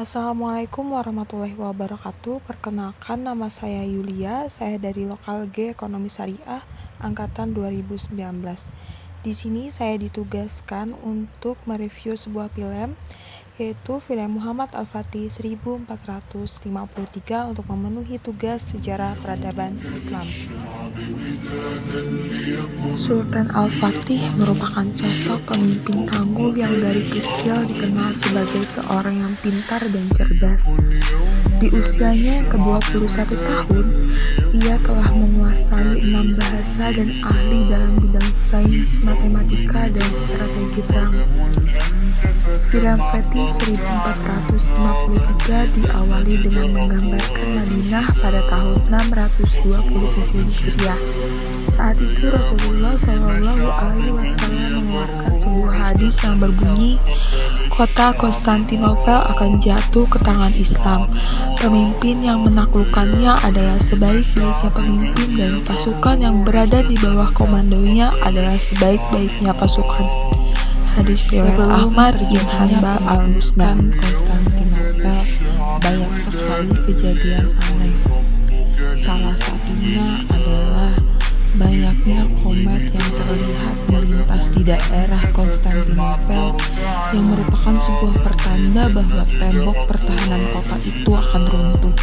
Assalamualaikum warahmatullahi wabarakatuh. Perkenalkan, nama saya Yulia. Saya dari Lokal G Ekonomi Syariah angkatan 2019. Di sini saya ditugaskan untuk mereview sebuah film, yaitu film Muhammad Al-Fatih 1453 untuk memenuhi tugas sejarah peradaban Islam. Sultan Al-Fatih merupakan sosok pemimpin tangguh yang dari kecil dikenal sebagai seorang yang pintar dan cerdas. Di usianya yang ke-21 tahun, ia telah menguasai 6 bahasa dan ahli dalam bidang sains, matematika, dan strategi perang. Film Fatih 1453 diawali dengan menggambarkan Madinah pada tahun 627 Hijriah. Saat itu Rasulullah SAW mengeluarkan sebuah hadis yang berbunyi, kota Konstantinopel akan jatuh ke tangan Islam. Pemimpin yang menaklukkannya adalah sebaik-baiknya pemimpin dan pasukan yang berada di bawah komandonya adalah sebaik-baiknya pasukan. Hadis riwayat Ahmad bin Hanbal Al-Musnad. Konstantinopel banyak sekali kejadian aneh. Salah satunya adalah banyaknya komet yang terlihat melintas di daerah Konstantinopel yang merupakan sebuah pertanda bahwa tembok pertahanan kota itu akan runtuh.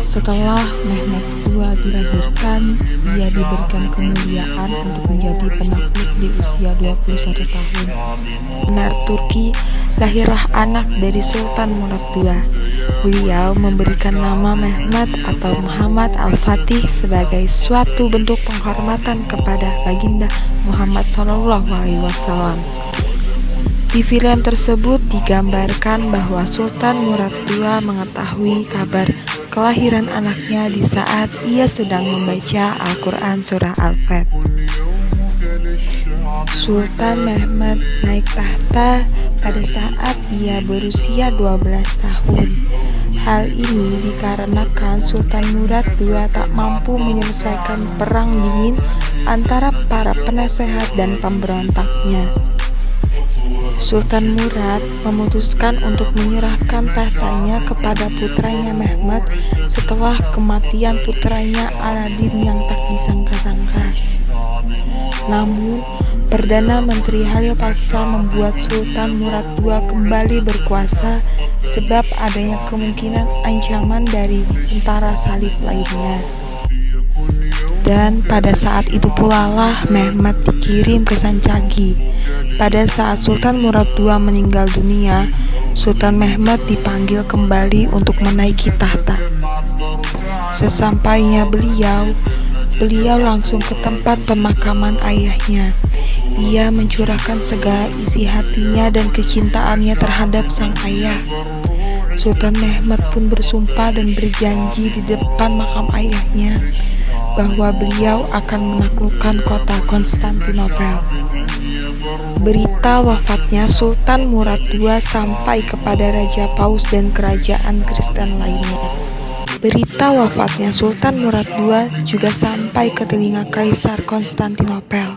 Setelah Mehmed II dilahirkan, ia diberikan kemuliaan untuk menjadi penakluk di usia 21 tahun. Benar Turki, lahirlah anak dari Sultan Murad II. Beliau memberikan nama Mehmed atau Muhammad Al-Fatih sebagai suatu bentuk penghormatan kepada baginda Muhammad SAW. Di film tersebut digambarkan bahwa Sultan Murad II mengetahui kabar kelahiran anaknya di saat ia sedang membaca Al-Quran Surah Al-Fat. Sultan Mehmed naik tahta pada saat ia berusia 12 tahun. Hal ini dikarenakan Sultan Murad II tak mampu menyelesaikan perang dingin antara para penasehat dan pemberontaknya. Sultan Murad memutuskan untuk menyerahkan tahtanya kepada putranya Mehmed setelah kematian putranya Aladin yang tak disangka-sangka. Namun, Perdana Menteri Halil Pasha membuat Sultan Murad II kembali berkuasa sebab adanya kemungkinan ancaman dari tentara salib lainnya. Dan pada saat itu pula lah Mehmed dikirim ke Sancagi. Pada saat Sultan Murad II meninggal dunia, Sultan Mehmed dipanggil kembali untuk menaiki tahta. Sesampainya beliau langsung ke tempat pemakaman ayahnya. Ia mencurahkan segala isi hatinya dan kecintaannya terhadap sang ayah. Sultan Mehmed pun bersumpah dan berjanji di depan makam ayahnya bahwa beliau akan menaklukkan kota Konstantinopel. Berita wafatnya Sultan Murad II sampai kepada Raja Paus dan kerajaan Kristen lainnya. Berita wafatnya Sultan Murad II juga sampai ke telinga Kaisar Konstantinopel.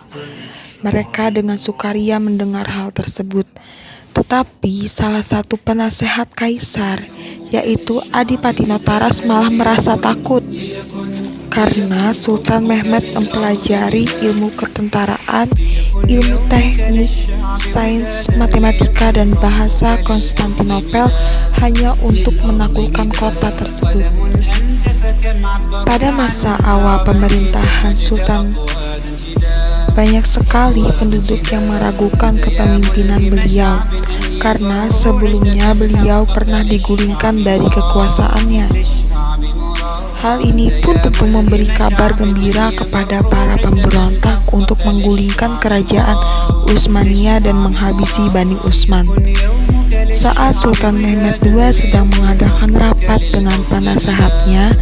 Mereka dengan sukaria mendengar hal tersebut. Tetapi salah satu penasehat Kaisar, yaitu Adipati Notaras, malah merasa takut karena Sultan Mehmed mempelajari ilmu ketentaraan, ilmu teknik, sains, matematika, dan bahasa Konstantinopel hanya untuk menaklukkan kota tersebut. Pada masa awal pemerintahan Sultan, banyak sekali penduduk yang meragukan kepemimpinan beliau karena sebelumnya beliau pernah digulingkan dari kekuasaannya. Hal ini pun tentu memberi kabar gembira kepada para pemberontak untuk menggulingkan kerajaan Utsmaniyah dan menghabisi Bani Utsman. Saat Sultan Mehmed II sedang mengadakan rapat dengan penasehatnya,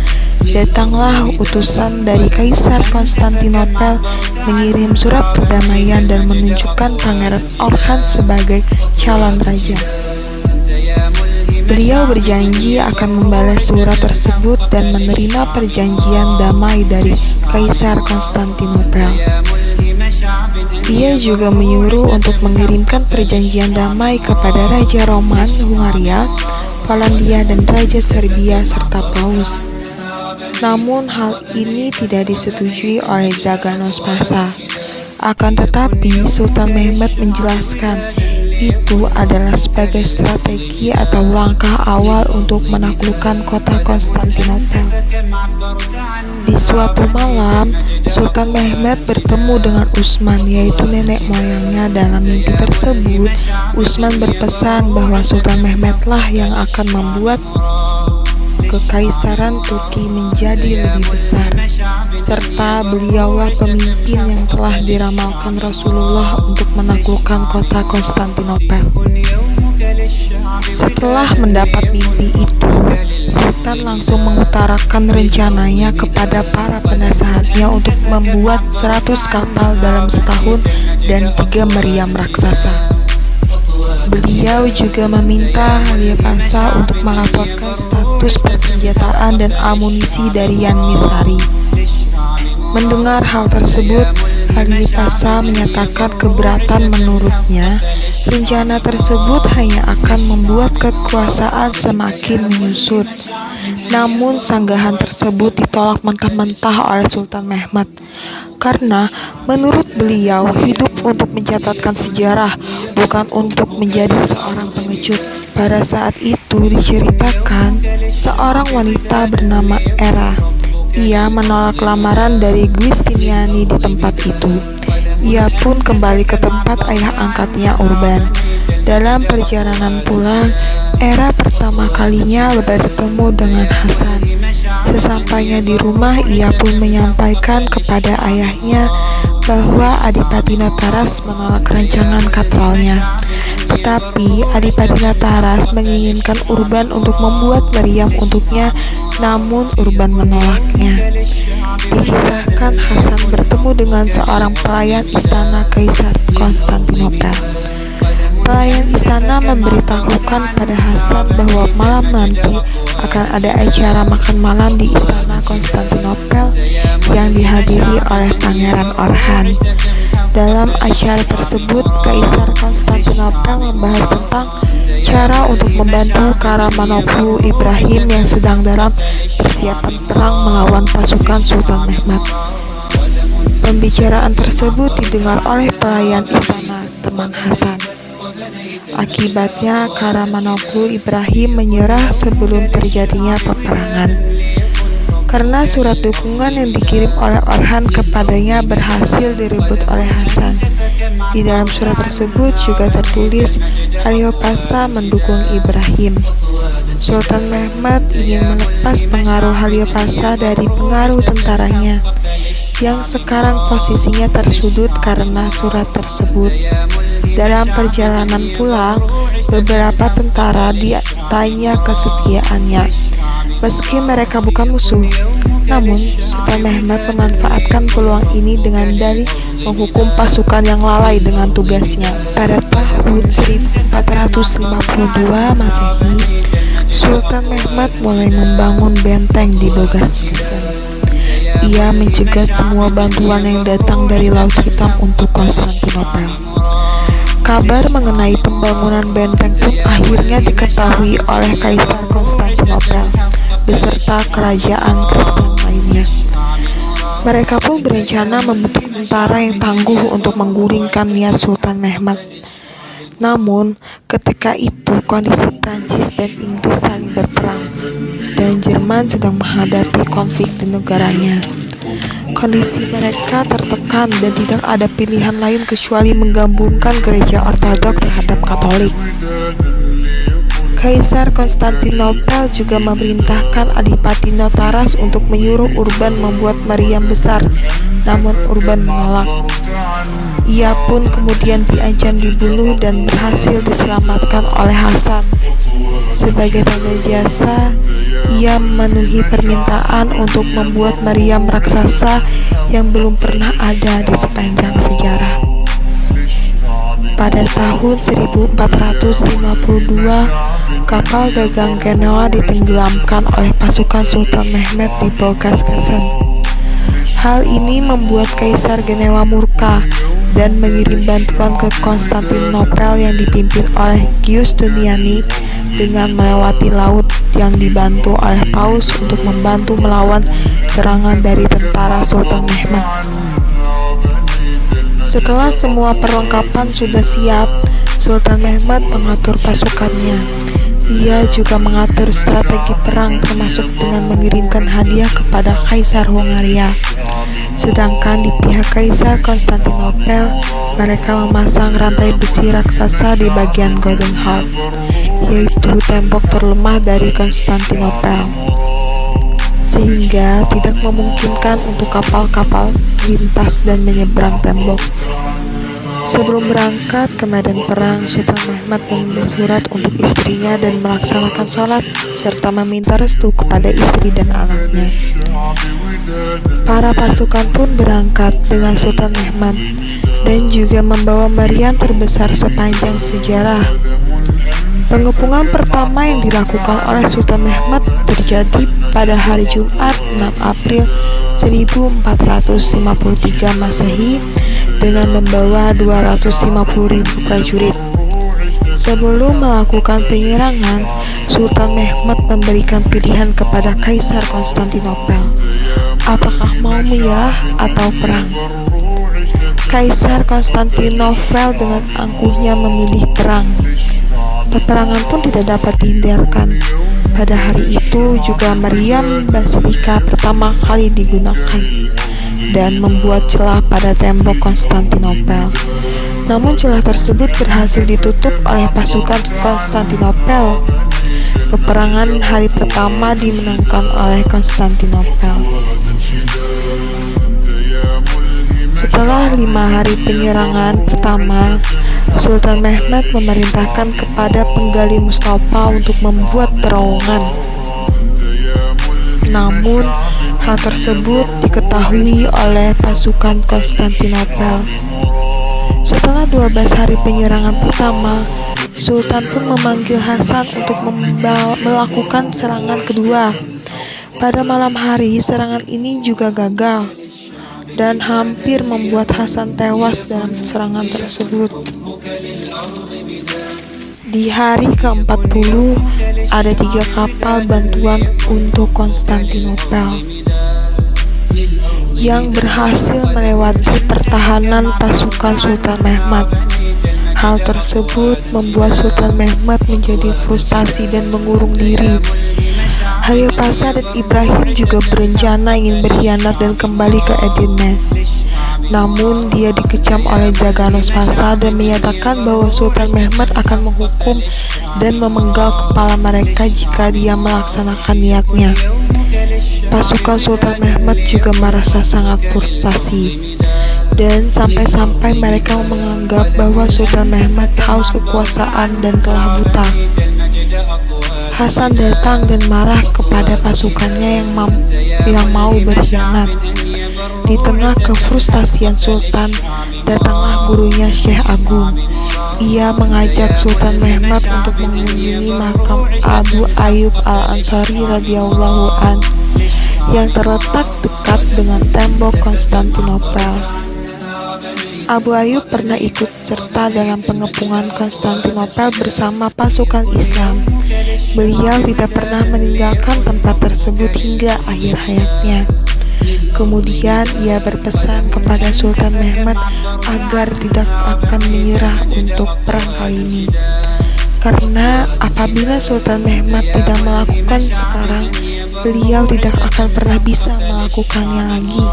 datanglah utusan dari Kaisar Konstantinopel mengirim surat perdamaian dan menunjukkan Pangeran Orhan sebagai calon raja. Beliau berjanji akan membalas surat tersebut dan menerima perjanjian damai dari Kaisar Konstantinopel. Ia juga menyuruh untuk mengirimkan perjanjian damai kepada Raja Roman Hungaria Polandia dan Raja Serbia serta Paus. Namun hal ini tidak disetujui oleh Zaganos Pasha. Akan tetapi Sultan Mehmed menjelaskan itu adalah sebagai strategi atau langkah awal untuk menaklukkan kota Konstantinopel. Di suatu malam, Sultan Mehmed bertemu dengan Utsman, yaitu nenek moyangnya. Dalam mimpi tersebut, Utsman berpesan bahwa Sultan Mehmedlah yang akan membuat kekaisaran Turki menjadi lebih besar, serta beliaulah pemimpin yang telah diramalkan Rasulullah untuk menaklukkan kota Konstantinopel. Setelah mendapat mimpi itu, Sultan langsung mengutarakan rencananya kepada para penasehatnya untuk membuat 100 kapal dalam setahun dan 3 meriam raksasa. Beliau juga meminta Halia Pasha untuk melaporkan status persenjataan dan amunisi dari Yanisari. Mendengar hal tersebut, Halia Pasha menyatakan keberatan. Menurutnya, rencana tersebut hanya akan membuat kekuasaan semakin menyusut. Namun sanggahan tersebut ditolak mentah-mentah oleh Sultan Mehmed, karena menurut beliau hidup untuk mencatatkan sejarah, bukan untuk menjadi seorang pengecut. Pada saat itu diceritakan seorang wanita bernama Era. Ia menolak lamaran dari Giustiniani di tempat itu. Ia pun kembali ke tempat ayah angkatnya Urban. Dalam perjalanan pulang, Era pertama kalinya bertemu dengan Hasan. Sesampainya di rumah, ia pun menyampaikan kepada ayahnya bahwa Adipati Nataras menolak rancangan katrolnya. Tetapi Adipati Nataras menginginkan Urban untuk membuat meriam untuknya, namun Urban menolaknya. Dikisahkan Hasan bertemu dengan seorang pelayan istana Kaisar Konstantinopel. Pelayan istana memberitahukan pada Hasan bahwa malam nanti akan ada acara makan malam di istana Konstantinopel yang dihadiri oleh Pangeran Orhan. Dalam acara tersebut, Kaisar Konstantinopel membahas tentang cara untuk membantu Karamanoglu Ibrahim yang sedang dalam persiapan perang melawan pasukan Sultan Mehmed. Pembicaraan tersebut didengar oleh pelayan istana, teman Hasan. Akibatnya Karamanoglu Ibrahim menyerah sebelum terjadinya peperangan. Karena surat dukungan yang dikirim oleh Orhan kepadanya berhasil direbut oleh Hasan. Di dalam surat tersebut juga tertulis Halia Pasha mendukung Ibrahim. Sultan Mehmed ingin melepas pengaruh Halia Pasha dari pengaruh tentaranya, yang sekarang posisinya tersudut karena surat tersebut. Dalam perjalanan pulang, beberapa tentara ditanya kesetiaannya, meski mereka bukan musuh. Namun, Sultan Mehmed memanfaatkan peluang ini dengan dalih menghukum pasukan yang lalai dengan tugasnya. Pada tahun 1452 Masehi, Sultan Mehmed mulai membangun benteng di Bogaskesan. Ia mencegat semua bantuan yang datang dari Laut Hitam untuk Konstantinopel. Kabar mengenai pembangunan benteng pun akhirnya diketahui oleh Kaisar Konstantinopel beserta kerajaan Kristen lainnya. Mereka pun berencana membentuk tentara yang tangguh untuk menggulingkan niat Sultan Mehmed. Namun, ketika itu kondisi Prancis dan Inggris saling berperang, dan Jerman sedang menghadapi konflik di negaranya. Kondisi mereka tertekan dan tidak ada pilihan lain kecuali menggabungkan gereja Ortodok terhadap Katolik. Kaisar Konstantinopel juga memerintahkan Adipati Nataras untuk menyuruh Urban membuat meriam besar, namun Urban menolak. Ia pun kemudian diancam dibunuh dan berhasil diselamatkan oleh Hasan. Sebagai tanda jasa, ia memenuhi permintaan untuk membuat meriam raksasa yang belum pernah ada di sepanjang sejarah. Pada tahun 1452, kapal dagang Genoa ditenggelamkan oleh pasukan Sultan Mehmed di Bogaskesan. Hal ini membuat Kaisar Genoa murka dan mengirim bantuan ke Konstantinopel yang dipimpin oleh Giustiniani dengan melewati laut yang dibantu oleh Paus untuk membantu melawan serangan dari tentara Sultan Mehmed. Setelah semua perlengkapan sudah siap, Sultan Mehmed mengatur pasukannya. Dia juga mengatur strategi perang termasuk dengan mengirimkan hadiah kepada Kaisar Hungaria. Sedangkan di pihak Kaisar Konstantinopel, mereka memasang rantai besi raksasa di bagian Golden Heart, yaitu tembok terlemah dari Konstantinopel, sehingga tidak memungkinkan untuk kapal-kapal lintas dan menyeberang tembok. Sebelum berangkat ke medan perang, Sultan Mehmed menulis surat untuk istrinya dan melaksanakan sholat serta meminta restu kepada istri dan anaknya. Para pasukan pun berangkat dengan Sultan Mehmed dan juga membawa meriam terbesar sepanjang sejarah. Pengepungan pertama yang dilakukan oleh Sultan Mehmed terjadi pada hari Jumat 6 April 1453 Masehi dengan membawa 250.000 prajurit. Sebelum melakukan penyerangan, Sultan Mehmed memberikan pilihan kepada Kaisar Konstantinopel, apakah mau menyerah atau perang. Kaisar Konstantinopel dengan angkuhnya memilih perang. Peperangan pun tidak dapat dihindarkan. Pada hari itu juga meriam basilika pertama kali digunakan dan membuat celah pada tembok Konstantinopel. Namun celah tersebut berhasil ditutup oleh pasukan Konstantinopel. Peperangan hari pertama dimenangkan oleh Konstantinopel. Setelah 5 hari penyerangan pertama, Sultan Mehmed memerintahkan kepada penggali Mustafa untuk membuat terowongan. Namun, hal tersebut diketahui oleh pasukan Konstantinopel. Setelah 12 hari penyerangan pertama, Sultan pun memanggil Hasan untuk melakukan serangan kedua. Pada malam hari, serangan ini juga gagal dan hampir membuat Hasan tewas dalam serangan tersebut. Di hari ke-40, ada 3 kapal bantuan untuk Konstantinopel yang berhasil melewati pertahanan pasukan Sultan Mehmed. Hal tersebut membuat Sultan Mehmed menjadi frustasi dan mengurung diri. Halil Pasha dan Ibrahim juga berencana ingin berkhianat dan kembali ke Edirne. Namun dia dikecam oleh Zaganos Pasha dan menyatakan bahwa Sultan Mehmed akan menghukum dan memenggal kepala mereka jika dia melaksanakan niatnya. Pasukan Sultan Mehmed juga merasa sangat frustasi dan sampai-sampai mereka menganggap bahwa Sultan Mehmed haus kekuasaan dan telah buta. Hasan datang dan marah kepada pasukannya yang mau berkhianat. Di tengah kefrustasian Sultan, datanglah gurunya Syekh Agung. Ia mengajak Sultan Mehmed untuk mengunjungi makam Abu Ayyub Al-Ansari radhiyallahu an yang terletak dekat dengan tembok Konstantinopel. Abu Ayyub pernah ikut serta dalam pengepungan Konstantinopel bersama pasukan Islam. Beliau tidak pernah meninggalkan tempat tersebut hingga akhir hayatnya. Kemudian ia berpesan kepada Sultan Mehmed agar tidak akan menyerah untuk perang kali ini. Karena apabila Sultan Mehmed tidak melakukan sekarang, beliau tidak akan pernah bisa melakukannya lagi.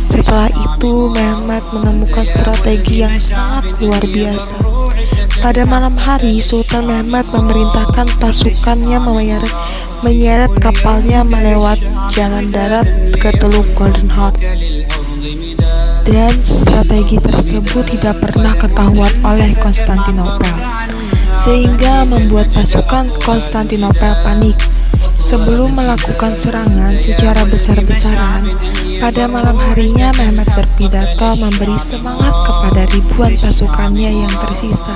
Setelah itu, Mehmed menemukan strategi yang sangat luar biasa. Pada malam hari, Sultan Mehmed memerintahkan pasukannya menyeret kapalnya melewat jalan darat ke Teluk Golden Heart. Dan strategi tersebut tidak pernah ketahuan oleh Konstantinopel, sehingga membuat pasukan Konstantinopel panik. Sebelum melakukan serangan secara besar-besaran, pada malam harinya Mehmed berpidato memberi semangat kepada ribuan pasukannya yang tersisa.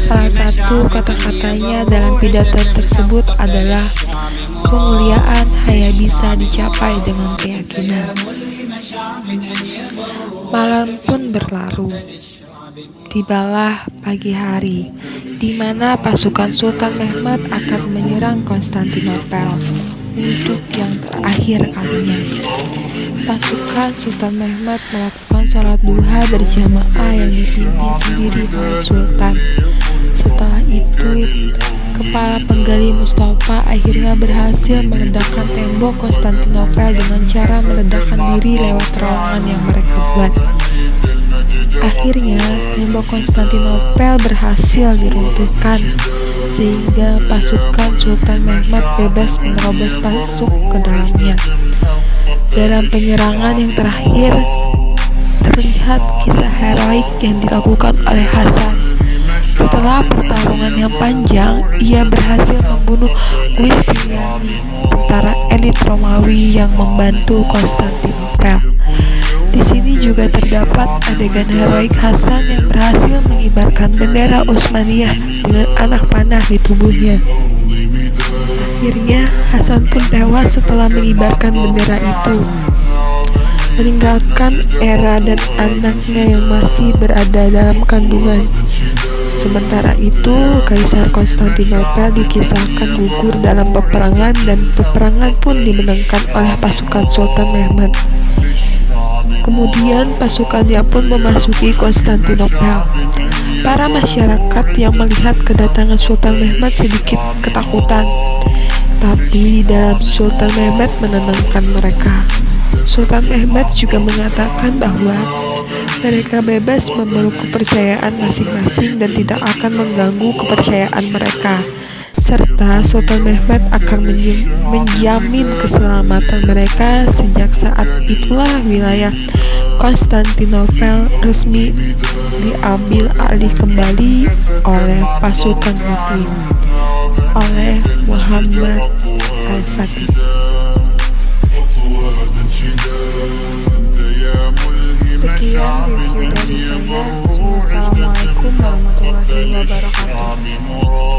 Salah satu kata-katanya dalam pidato tersebut adalah, "Kemuliaan hanya bisa dicapai dengan keyakinan." Malam pun berlalu. Tibalah pagi hari, di mana pasukan Sultan Mehmed akan menyerang Konstantinopel untuk yang terakhir kalinya. Pasukan Sultan Mehmed melakukan sholat duha berjamaah yang dipimpin sendiri oleh Sultan. Setelah itu, kepala penggali Mustafa akhirnya berhasil meledakkan tembok Konstantinopel dengan cara meledakkan diri lewat terowongan yang mereka buat. Akhirnya, tembok Konstantinopel berhasil diruntuhkan, sehingga pasukan Sultan Mehmed bebas menerobos masuk ke dalamnya. Dalam penyerangan yang terakhir, terlihat kisah heroik yang dilakukan oleh Hasan. Setelah pertarungan yang panjang, ia berhasil membunuh Ustiliani, tentara elit Romawi yang membantu Konstantinopel. Di sini juga terdapat adegan heroik Hasan yang berhasil mengibarkan bendera Utsmaniyah dengan anak panah di tubuhnya. Akhirnya, Hasan pun tewas setelah mengibarkan bendera itu, meninggalkan Era dan anaknya yang masih berada dalam kandungan. Sementara itu, Kaisar Konstantinopel dikisahkan gugur dalam peperangan dan peperangan pun dimenangkan oleh pasukan Sultan Mehmed. Kemudian pasukannya pun memasuki Konstantinopel. Para masyarakat yang melihat kedatangan Sultan Mehmed sedikit ketakutan, tapi di dalam Sultan Mehmed menenangkan mereka. Sultan Mehmed juga mengatakan bahwa mereka bebas memeluk kepercayaan masing-masing dan tidak akan mengganggu kepercayaan mereka, serta Sultan Mehmed akan menjamin keselamatan mereka. Sejak saat itulah wilayah Konstantinopel resmi diambil alih kembali oleh pasukan Muslim oleh Muhammad Al-Fatih. Sekian review dari saya. Wassalamualaikum warahmatullahi wabarakatuh.